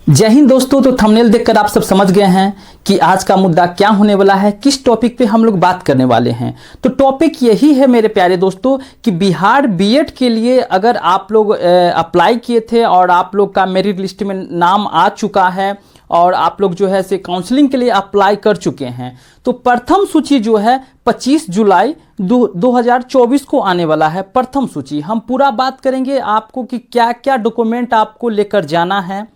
जय हिंद दोस्तों। तो थंबनेल देखकर आप सब समझ गए हैं कि आज का मुद्दा क्या होने वाला है, किस टॉपिक पे हम लोग बात करने वाले हैं। तो टॉपिक यही है मेरे प्यारे दोस्तों कि बिहार बीएड के लिए अगर आप लोग अप्लाई किए थे और आप लोग का मेरिट लिस्ट में नाम आ चुका है और आप लोग जो है से काउंसलिंग के लिए अप्लाई कर चुके हैं, तो प्रथम सूची जो है 25 जुलाई 2024 को आने वाला है। प्रथम सूची हम पूरा बात करेंगे आपको कि क्या क्या डॉक्यूमेंट आपको लेकर जाना है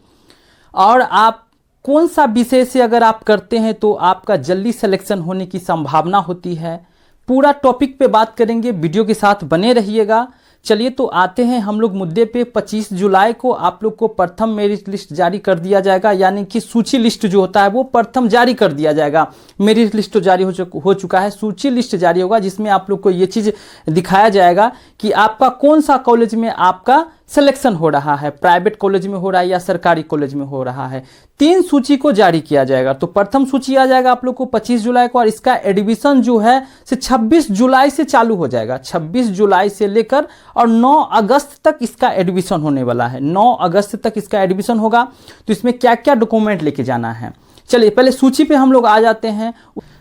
और आप कौन सा विषय से अगर आप करते हैं तो आपका जल्दी सिलेक्शन होने की संभावना होती है। पूरा टॉपिक पे बात करेंगे, वीडियो के साथ बने रहिएगा। चलिए तो आते हैं हम लोग मुद्दे पे। 25 जुलाई को आप लोग को प्रथम मेरिट लिस्ट जारी कर दिया जाएगा, यानी कि सूची लिस्ट जो होता है वो प्रथम जारी कर दिया जाएगा। मेरिट लिस्ट तो जारी हो चुका है, सूची लिस्ट जारी होगा जिसमें आप लोग को ये चीज़ दिखाया जाएगा कि आपका कौन सा कॉलेज में आपका सिलेक्शन हो रहा है, प्राइवेट कॉलेज में हो रहा है या सरकारी कॉलेज में हो रहा है। 3 सूची को जारी किया जाएगा। तो प्रथम सूची आ जाएगा आप लोग को 25 जुलाई को, और इसका एडमिशन जो है से 26 जुलाई से चालू हो जाएगा। 26 जुलाई से लेकर और 9 अगस्त तक इसका एडमिशन होने वाला है। 9 अगस्त तक इसका एडमिशन होगा। तो इसमें क्या क्या डॉक्यूमेंट लेके जाना है, चलिए पहले सूची पे हम लोग आ जाते हैं।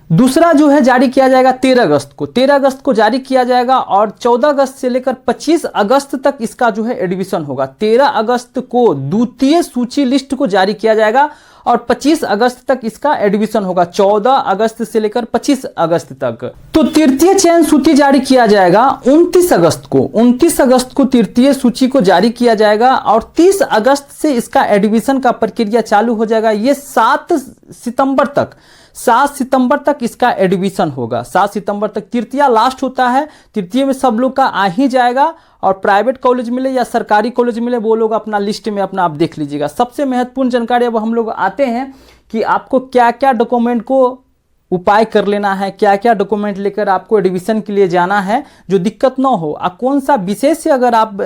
दूसरा जो है जारी किया जाएगा 13 अगस्त को। 13 अगस्त को जारी किया जाएगा और 14 अगस्त से लेकर 25 अगस्त तक इसका जो है एडमिशन होगा। 13 अगस्त को द्वितीय सूची लिस्ट को जारी किया जाएगा और 25 अगस्त तक इसका एडमिशन होगा। 14 अगस्त से लेकर 25 अगस्त तक। तो तृतीय चयन सूची जारी किया जाएगा 29 अगस्त को। 29 अगस्त को तृतीय सूची को जारी किया जाएगा और 30 अगस्त से इसका एडमिशन का प्रक्रिया चालू हो जाएगा। ये 7 सितंबर तक इसका एडमिशन होगा। 7 सितंबर तक तृतीया लास्ट होता है। तृतीय में सब लोग का आ ही जाएगा और प्राइवेट कॉलेज मिले या सरकारी कॉलेज मिले वो लोग अपना लिस्ट में अपना आप देख लीजिएगा। सबसे महत्वपूर्ण जानकारी अब हम लोग आते हैं कि आपको क्या क्या डॉक्यूमेंट को उपाय कर लेना है, क्या क्या डॉक्यूमेंट लेकर आपको एडमिशन के लिए जाना है जो दिक्कत ना हो। कौन सा विषय से अगर आप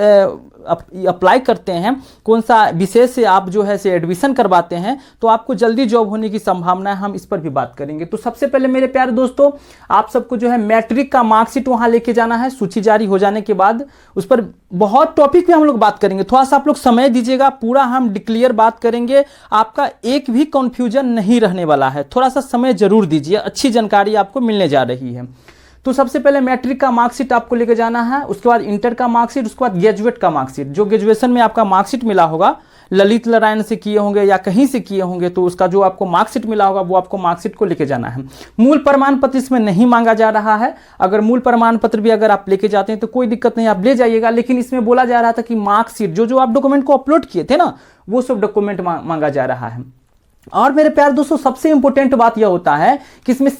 अप्लाई करते हैं, कौन सा विषय से आप जो है से एडमिशन करवाते हैं तो आपको जल्दी जॉब होने की संभावना है, हम इस पर भी बात करेंगे। तो सबसे पहले मेरे प्यारे दोस्तों, आप सबको जो है मैट्रिक का मार्कशीट वहां लेके जाना है। सूची जारी हो जाने के बाद उस पर बहुत टॉपिक पे हम लोग बात करेंगे। थोड़ा सा आप लोग समय दीजिएगा, पूरा हम क्लियर बात करेंगे, आपका एक भी कंफ्यूजन नहीं रहने वाला है। थोड़ा सा समय जरूर दीजिए, अच्छी जानकारी आपको मिलने जा रही है। तो सबसे पहले मैट्रिक का मार्कशीट आपको लेके जाना है, उसके बाद इंटर का मार्कशीट, उसके बाद ग्रेजुएट का मार्कशीट। जो ग्रेजुएशन में आपका मार्कशीट मिला होगा, ललित नारायण से किए होंगे या कहीं से किए होंगे, तो उसका जो आपको मार्कशीट मिला होगा वो आपको मार्कशीट को लेके जाना है। मूल प्रमाण पत्र इसमें नहीं मांगा जा रहा है। अगर मूल प्रमाण पत्र भी अगर आप लेके जाते हैं तो कोई दिक्कत नहीं, आप ले जाइएगा। लेकिन इसमें बोला जा रहा था कि मार्कशीट जो आप डॉक्यूमेंट को अपलोड किए थे ना, वो सब डॉक्यूमेंट मांगा जा रहा है। और मेरे प्यारे दोस्तों, सबसे इंपॉर्टेंट बात यह होता है कि इसमें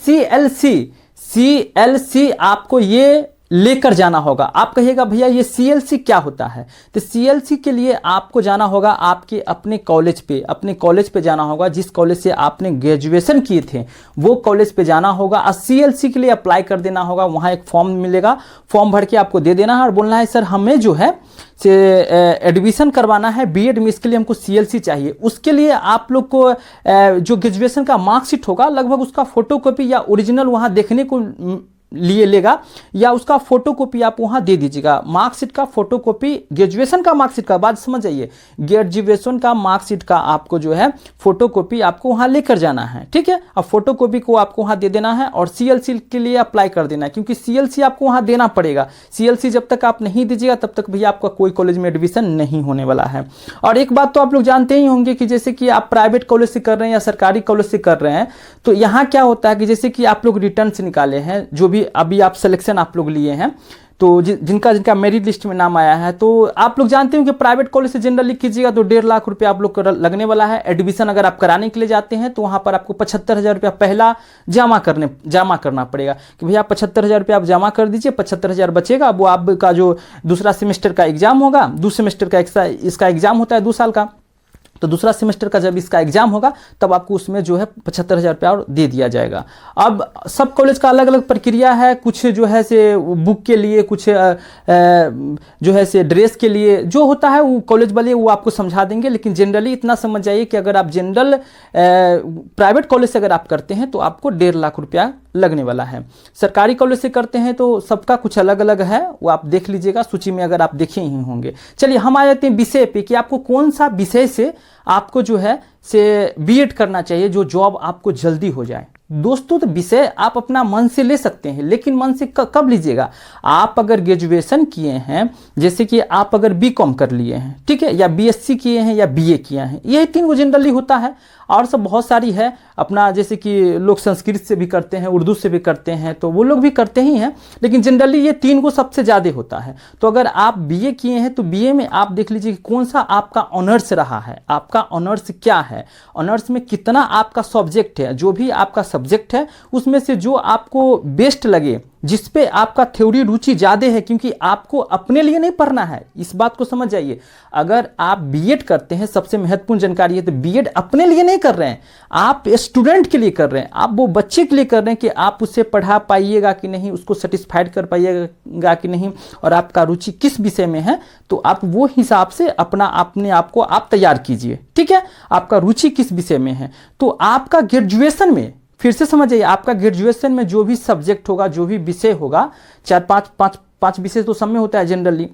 CLC आपको ये लेकर जाना होगा। आप कहिएगा भैया ये CLC क्या होता है, तो CLC के लिए आपको जाना होगा आपके अपने कॉलेज पे जाना होगा। जिस कॉलेज से आपने ग्रेजुएशन किए थे वो कॉलेज पे जाना होगा और CLC के लिए अप्लाई कर देना होगा। वहाँ एक फॉर्म मिलेगा, फॉर्म भर के आपको दे देना है और बोलना है सर हमें जो है से एडमिशन करवाना है बीएड में, इसके लिए हमको CLC चाहिए। उसके लिए आप लोग को जो ग्रेजुएशन का मार्कशीट होगा लगभग उसका फोटोकॉपी या ओरिजिनल वहाँ देखने को लिए लेगा, या उसका फोटोकॉपी आप वहां दे दीजिएगा। मार्कशीट का फोटोकॉपी, ग्रेजुएशन का मार्कशीट का बात समझ जाइए, ग्रेजुएशन का मार्कशीट का आपको जो है फोटोकॉपी आपको वहां लेकर जाना है, ठीक है। अब फोटोकॉपी को आपको वहां दे देना है और CLC के लिए अप्लाई कर देना है, क्योंकि CLC आपको वहां देना पड़ेगा। CLC जब तक आप नहीं दीजिएगा तब तक भैया आपका कोई कॉलेज में एडमिशन नहीं होने वाला है। और एक बात तो आप लोग जानते ही होंगे कि जैसे कि आप प्राइवेट कॉलेज से कर रहे हैं या सरकारी कॉलेज से कर रहे हैं, तो यहाँ क्या होता है कि जैसे कि आप लोग रिटर्न से निकाले हैं, जो भी अभी आप सिलेक्शन आप लोग लिए हैं, तो जिनका मेरिट लिस्ट में नाम आया है, तो आप लोग जानते हो कि प्राइवेट कॉलेज से जनरली कीजिएगा तो 1.5 लाख रुपया आप लोग को लगने वाला है। एडमिशन अगर आप कराने के लिए जाते हैं तो वहां पर आपको 75,000 रुपया पहला जमा करना पड़ेगा कि भैया 75,000 रुपया आप जमा कर दीजिए। 75,000 बचेगा, वो आपका जो दूसरा सेमेस्टर का एग्जाम होगा, दूसरे सेमेस्टर का इसका एग्जाम होता है 2 साल का, तो दूसरा सेमेस्टर का जब इसका एग्जाम होगा तब आपको उसमें जो है 75,000 रुपया और दे दिया जाएगा। अब सब कॉलेज का अलग अलग प्रक्रिया है, कुछ जो है से बुक के लिए, कुछ जो है से ड्रेस के लिए जो होता है वो कॉलेज वाले वो आपको समझा देंगे। लेकिन जनरली इतना समझ जाइए कि अगर आप जनरल प्राइवेट कॉलेज से अगर आप करते हैं तो आपको 1.5 लाख रुपया लगने वाला है। सरकारी कॉलेज से करते हैं तो सबका कुछ अलग अलग है, वो आप देख लीजिएगा सूची में अगर आप देखे ही होंगे। चलिए हम आ जाते हैं विषय पे कि आपको कौन सा विषय से आपको जो है से बीएड करना चाहिए जो जॉब आपको जल्दी हो जाए। दोस्तों तो विषय आप अपना मन से ले सकते हैं, लेकिन मन से कब लीजिएगा? आप अगर ग्रेजुएशन किए हैं, जैसे कि आप अगर बीकॉम कर लिए हैं, ठीक है, या बीएससी किए हैं या बीए किए हैं, यही 3 वो जनरली होता है। और सब बहुत सारी है अपना, जैसे कि लोग संस्कृत से भी करते हैं, उर्दू से भी करते हैं, तो वो लोग भी करते ही हैं, लेकिन जनरली ये 3 को सबसे ज़्यादा होता है। तो अगर आप बीए किए हैं तो बीए में आप देख लीजिए कि कौन सा आपका ऑनर्स रहा है, आपका ऑनर्स क्या है, ऑनर्स में कितना आपका सब्जेक्ट है, जो भी आपका सब्जेक्ट है उसमें से जो आपको बेस्ट लगे, जिस पे आपका थ्योरी रुचि ज़्यादा है, क्योंकि आपको अपने लिए नहीं पढ़ना है, इस बात को समझ जाइए। अगर आप बीएड करते हैं, सबसे महत्वपूर्ण जानकारी है, तो बीएड अपने लिए नहीं कर रहे हैं, आप स्टूडेंट के लिए कर रहे हैं, आप वो बच्चे के लिए कर रहे हैं कि आप उसे पढ़ा पाइएगा कि नहीं, उसको सेटिस्फाइड कर पाइएगा कि नहीं, और आपका रुचि किस विषय में है, तो आप वो हिसाब से अपने आप को आप तैयार कीजिए, ठीक है। आपका रुचि किस विषय में है, तो आपका ग्रेजुएशन में, फिर से समझिए, आपका ग्रेजुएशन में जो भी सब्जेक्ट होगा, जो भी विषय होगा, 4-5 विषय तो सब में होता है जनरली,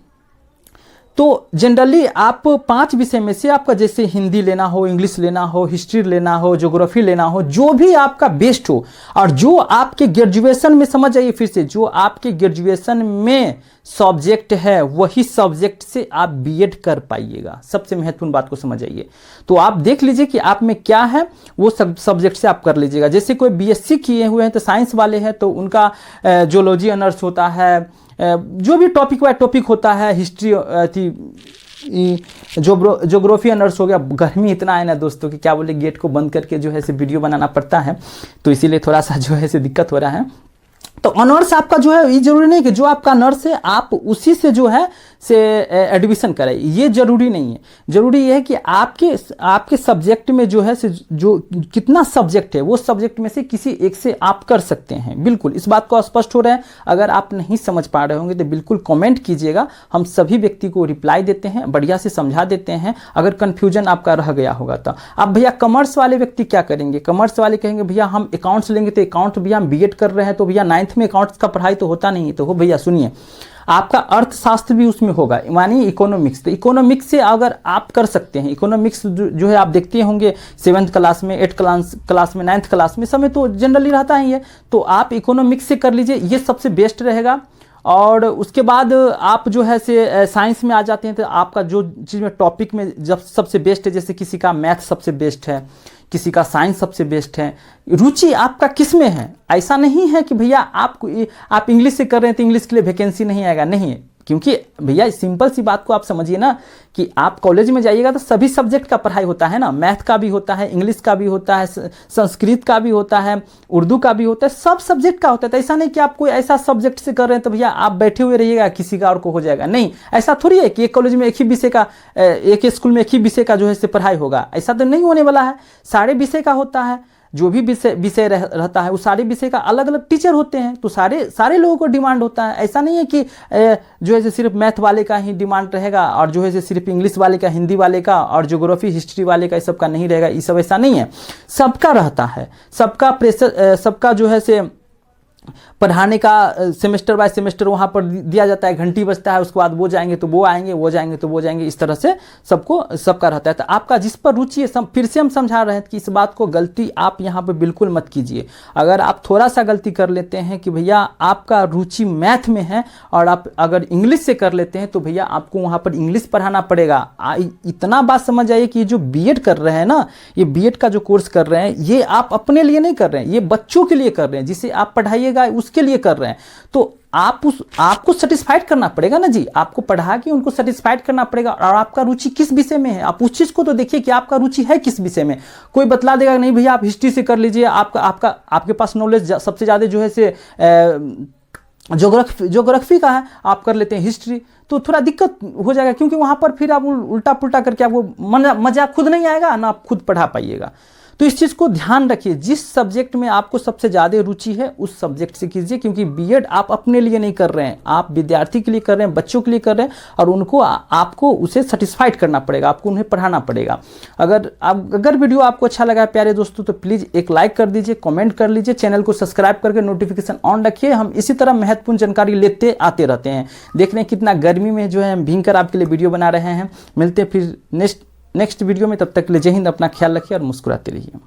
तो जनरली आप 5 विषय में से आपका जैसे हिंदी लेना हो, इंग्लिश लेना हो, हिस्ट्री लेना हो, ज्योग्राफी लेना हो, जो भी आपका बेस्ट हो, और जो आपके ग्रेजुएशन में, समझ जाइए फिर से, जो आपके ग्रेजुएशन में सब्जेक्ट है वही सब्जेक्ट से आप बीएड कर पाइएगा। सबसे महत्वपूर्ण बात को समझ जाइए। तो आप देख लीजिए कि आप में क्या है, वो सब सब्जेक्ट से आप कर लीजिएगा। जैसे कोई बीएससी किए हुए हैं तो साइंस वाले हैं तो उनका जोलॉजी ऑनर्स होता है, जो भी टॉपिक वाइज टॉपिक होता है, हिस्ट्री ज्योग्राफी ऑनर्स हो गया। गर्मी इतना है ना दोस्तों कि क्या बोले, गेट को बंद करके जो है से वीडियो बनाना पड़ता है, तो इसीलिए थोड़ा सा जो है से दिक्कत हो रहा है। तो ऑनर्स आपका जो है, ये जरूरी नहीं कि जो आपका ऑनर्स है आप उसी से जो है से एडमिशन करें, ये जरूरी नहीं है। जरूरी ये है कि आपके सब्जेक्ट में जो है से जो कितना सब्जेक्ट है, वो सब्जेक्ट में से किसी एक से आप कर सकते हैं। बिल्कुल इस बात को स्पष्ट हो रहा है। अगर आप नहीं समझ पा रहे होंगे तो बिल्कुल कमेंट कीजिएगा, हम सभी व्यक्ति को रिप्लाई देते हैं, बढ़िया से समझा देते हैं। अगर कन्फ्यूजन आपका रह गया होगा तो अब भैया कॉमर्स वाले व्यक्ति क्या करेंगे? कॉमर्स वाले कहेंगे भैया हम अकाउंट्स लेंगे, तो अकाउंट भैया हम बीएड कर रहे हैं तो भैया 9th में अकाउंट्स का पढ़ाई तो होता नहीं है। तो हो भैया सुनिए, आपका अर्थशास्त्र भी उसमें होगा, मानिए इकोनॉमिक्स, तो इकोनॉमिक्स से अगर आप कर सकते हैं, इकोनॉमिक्स जो है आप देखते होंगे 7th क्लास में, 8th क्लास में, 9th क्लास में, समय तो जनरली रहता ही है, तो आप इकोनॉमिक्स से कर लीजिए, ये सबसे बेस्ट रहेगा। और उसके बाद आप जो है से साइंस में आ जाते हैं, तो आपका जो चीज़ में टॉपिक में जब सबसे बेस्ट है, जैसे किसी का मैथ सबसे बेस्ट है, किसी का साइंस सबसे बेस्ट है, रुचि आपका किस में है। ऐसा नहीं है कि भैया आप इंग्लिश से कर रहे हैं तो इंग्लिश के लिए वैकेंसी नहीं आएगा, नहीं, क्योंकि भैया सिंपल सी बात को आप समझिए ना कि आप कॉलेज में जाइएगा तो सभी सब्जेक्ट का पढ़ाई होता है ना, मैथ का भी होता है, इंग्लिश का भी होता है, संस्कृत का भी होता है, उर्दू का भी होता है, सब सब्जेक्ट का होता है। तो ऐसा नहीं कि आप कोई ऐसा सब्जेक्ट से कर रहे हैं तो भैया आप बैठे हुए रहिएगा, किसी का और को हो जाएगा, नहीं, ऐसा थोड़ी है कि एक कॉलेज में एक ही विषय का, एक स्कूल में एक ही विषय का जो है से पढ़ाई होगा, ऐसा तो नहीं होने वाला है। सारे विषय का होता है, जो भी विषय रहता है उस सारे विषय का अलग अलग टीचर होते हैं, तो सारे लोगों को डिमांड होता है। ऐसा नहीं है कि जो है सिर्फ मैथ वाले का ही डिमांड रहेगा और जो है सिर्फ इंग्लिश वाले का, हिंदी वाले का और ज्योग्राफी हिस्ट्री वाले का, इस सब का नहीं रहेगा। ये सब ऐसा नहीं है, सबका रहता है, सबका प्रेशर, सबका जो है से पढ़ाने का सेमेस्टर बाय सेमेस्टर वहाँ पर दिया जाता है, घंटी बजता है, उसके बाद वो जाएंगे तो वो आएंगे, वो जाएंगे तो वो जाएंगे, इस तरह से सबका रहता है। तो आपका जिस पर रुचि है, फिर से हम समझा रहे हैं कि इस बात को गलती आप यहाँ पर बिल्कुल मत कीजिए। अगर आप थोड़ा सा गलती कर लेते हैं कि भैया आपका रुचि मैथ में है और आप अगर इंग्लिश से कर लेते हैं तो भैया आपको वहाँ पर इंग्लिश पढ़ाना पड़ेगा। इतना बात समझ आइए कि जो बीएड कर रहे हैं ना, ये बीएड का जो कोर्स कर रहे हैं, ये आप अपने लिए नहीं कर रहे हैं, ये बच्चों के लिए कर रहे हैं, जिसे आप पढ़ाइएगा उसके लिए कर रहे हैं। तो आपको सेटिस्फाइड करना पड़ेगा ना जी, आपको पढ़ा के उनको सेटिस्फाइड करना पड़ेगा। और आपका रुचि किस विषय में है, आप उस चीज को तो देखिए कि आपका रुचि है किस विषय में। कोई बतला देगा नहीं भैया आप हिस्ट्री से कर लीजिए, आपके पास नॉलेज सबसे ज्यादा जो है से ज्योग्राफी का है, आप कर लेते हैं हिस्ट्री, तो थोड़ा दिक्कत हो जाएगा, क्योंकि वहां पर फिर आप उल्टा पुल्टा करके आपको मजा खुद नहीं आएगा ना, आप खुद पढ़ा पाइएगा। तो इस चीज़ को ध्यान रखिए, जिस सब्जेक्ट में आपको सबसे ज़्यादा रुचि है उस सब्जेक्ट से कीजिए, क्योंकि बीएड आप अपने लिए नहीं कर रहे हैं, आप विद्यार्थी के लिए कर रहे हैं, बच्चों के लिए कर रहे हैं, और उनको आपको उसे सेटिस्फाइड करना पड़ेगा, आपको उन्हें पढ़ाना पड़ेगा। अगर वीडियो आपको अच्छा लगा प्यारे दोस्तों तो प्लीज़ एक लाइक कर दीजिए, कमेंट कर लीजिए, चैनल को सब्सक्राइब करके नोटिफिकेशन ऑन रखिए। हम इसी तरह महत्वपूर्ण जानकारी लेते आते रहते हैं। देख रहे हैं कितना गर्मी में जो है हम भींग कर आपके लिए वीडियो बना रहे हैं। मिलते हैं फिर नेक्स्ट वीडियो में, तब तक के लिए जय हिंद, अपना ख्याल रखिए और मुस्कुराते रहिए।